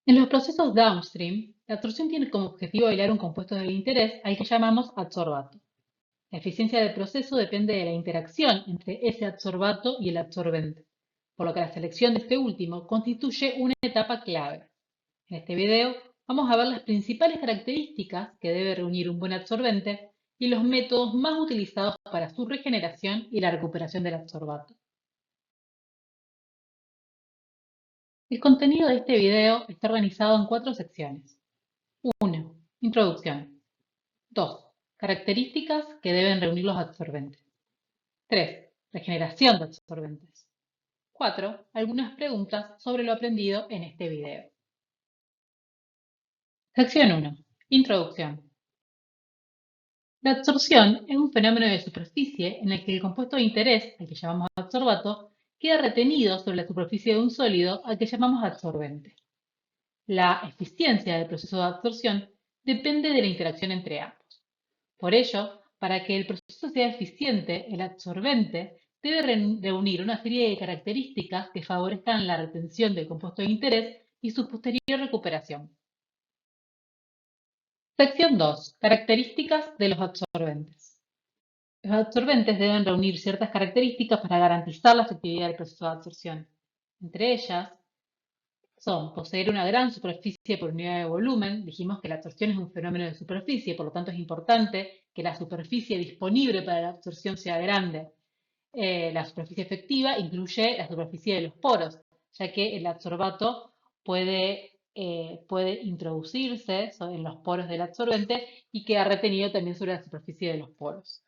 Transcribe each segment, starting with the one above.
En los procesos downstream, la absorción tiene como objetivo aislar un compuesto de interés al que llamamos adsorbato. La eficiencia del proceso depende de la interacción entre ese adsorbato y el absorbente, por lo que la selección de este último constituye una etapa clave. En este video vamos a ver las principales características que debe reunir un buen absorbente y los métodos más utilizados para su regeneración y la recuperación del adsorbato. El contenido de este video está organizado en 4 secciones. 1. Introducción. 2. Características que deben reunir los absorbentes. 3. Regeneración de absorbentes. 4. Algunas preguntas sobre lo aprendido en este video. Sección 1. Introducción. La absorción es un fenómeno de superficie en el que el compuesto de interés, al que llamamos adsorbato, queda retenido sobre la superficie de un sólido al que llamamos absorbente. La eficiencia del proceso de absorción depende de la interacción entre ambos. Por ello, para que el proceso sea eficiente, el absorbente debe reunir una serie de características que favorezcan la retención del compuesto de interés y su posterior recuperación. Sección 2. Características de los absorbentes. Los absorbentes deben reunir ciertas características para garantizar la efectividad del proceso de absorción. Entre ellas son poseer una gran superficie por unidad de volumen. Dijimos que la absorción es un fenómeno de superficie, por lo tanto es importante que la superficie disponible para la absorción sea grande. La superficie efectiva incluye la superficie de los poros, ya que el adsorbato puede introducirse en los poros del absorbente y queda retenido también sobre la superficie de los poros.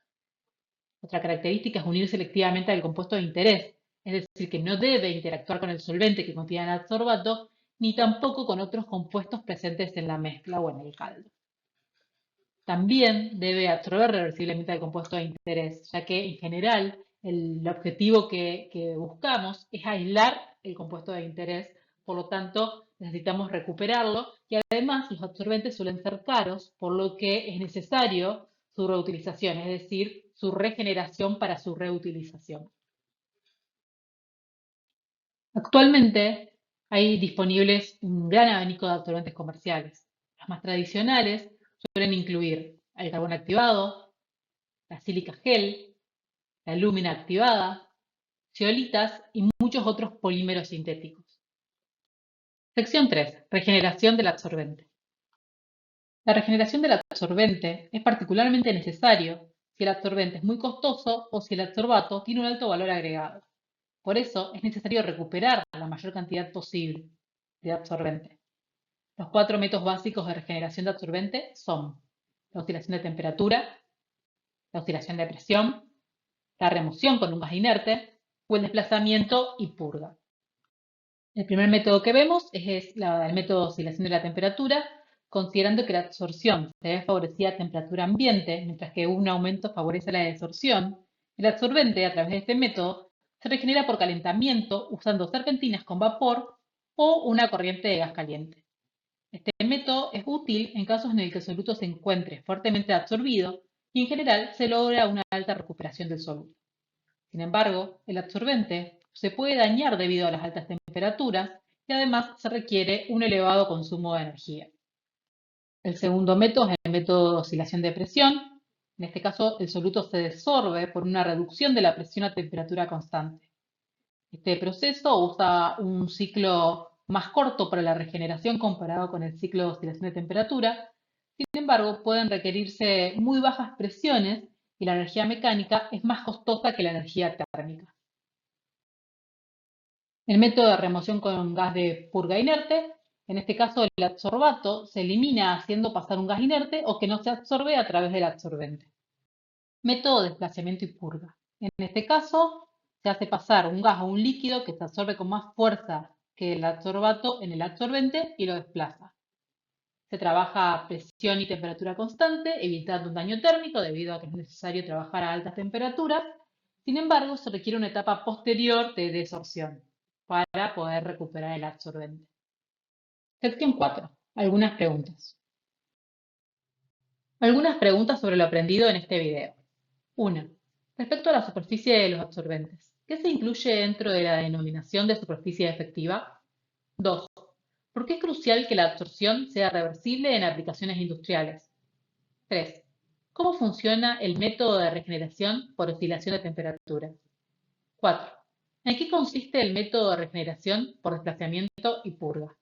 Otra característica es unir selectivamente al compuesto de interés, es decir, que no debe interactuar con el solvente que contiene el adsorbato, ni tampoco con otros compuestos presentes en la mezcla o en el caldo. También debe absorber reversiblemente al compuesto de interés, ya que en general el objetivo que buscamos es aislar el compuesto de interés, por lo tanto necesitamos recuperarlo y además los absorbentes suelen ser caros, por lo que es necesario su reutilización, es decir, su regeneración para su reutilización. Actualmente hay disponibles un gran abanico de absorbentes comerciales. Los más tradicionales suelen incluir el carbón activado, la sílica gel, la lúmina activada, zeolitas y muchos otros polímeros sintéticos. Sección 3. Regeneración del absorbente. La regeneración del absorbente es particularmente necesario si el absorbente es muy costoso o si el adsorbato tiene un alto valor agregado. Por eso es necesario recuperar la mayor cantidad posible de absorbente. Los 4 métodos básicos de regeneración de absorbente son la oscilación de temperatura, la oscilación de presión, la remoción con un gas inerte o el desplazamiento y purga. El primer método que vemos es el método de oscilación de la temperatura, considerando que la absorción se ve favorecida a temperatura ambiente, mientras que un aumento favorece la desorción. El absorbente, a través de este método, se regenera por calentamiento usando serpentinas con vapor o una corriente de gas caliente. Este método es útil en casos en el que el soluto se encuentre fuertemente absorbido y en general se logra una alta recuperación del soluto. Sin embargo, el absorbente se puede dañar debido a las altas temperaturas y además se requiere un elevado consumo de energía. El segundo método es el método de oscilación de presión. En este caso, el soluto se desorbe por una reducción de la presión a temperatura constante. Este proceso usa un ciclo más corto para la regeneración comparado con el ciclo de oscilación de temperatura. Sin embargo, pueden requerirse muy bajas presiones y la energía mecánica es más costosa que la energía térmica. El método de remoción con gas de purga inerte, en este caso el adsorbato se elimina haciendo pasar un gas inerte o que no se absorbe a través del absorbente. Método de desplazamiento y purga. En este caso se hace pasar un gas o un líquido que se absorbe con más fuerza que el adsorbato en el absorbente y lo desplaza. Se trabaja a presión y temperatura constante, evitando un daño térmico debido a que es necesario trabajar a altas temperaturas. Sin embargo, se requiere una etapa posterior de desorción para poder recuperar el absorbente. Sección 4. Algunas preguntas. Algunas preguntas sobre lo aprendido en este video. 1. Respecto a la superficie de los absorbentes, ¿qué se incluye dentro de la denominación de superficie efectiva? 2. ¿Por qué es crucial que la absorción sea reversible en aplicaciones industriales? 3. ¿Cómo funciona el método de regeneración por oscilación de temperatura? 4. ¿En qué consiste el método de regeneración por desplazamiento y purga?